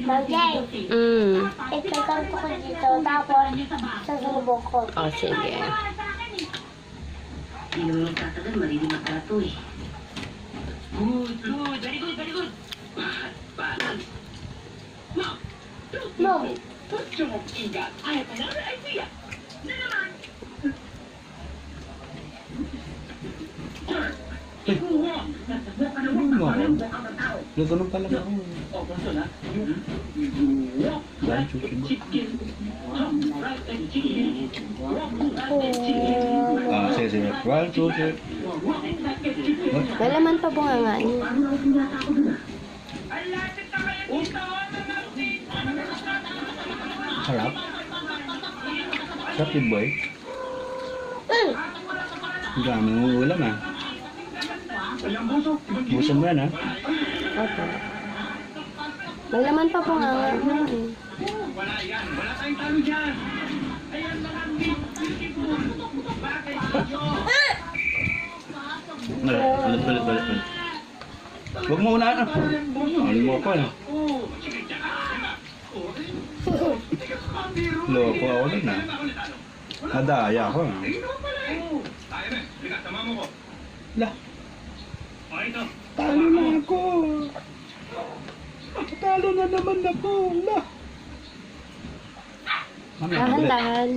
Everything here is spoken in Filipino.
Bagay. Ikakanto ko dito, tapos sasalubong ko. Oh, sige. Hindi naman magtatagal, marili magtrato eh. Good, good, very good, very good. Bakit? No. Gusto mo ingat. Ayaw pa namin idea. Na naman. Sir, ikuha. Buka na buka ng tao. Ganun pala ako. O, gusto na? Dahil chicken. Chicken. Right and chicken. Right and chicken. Ah, sige, sige. 1, 2, 3. May laman pa bunga nga niya. Sarap. Sarap yung boy. Ang dami mong ulam ah. Busan mo yan ah. Opo. May laman pa bunga nga niya. Wala yan. Wala tayong talo dyan. Ayan lang ang bakit? Ulit. Huwag mo unaan ah. Alam mo ko ah. Loko ako din ah. Nadaya ako ah. Lah. Talo na ako. Talo na naman ako. Lah. Dahan-dahan.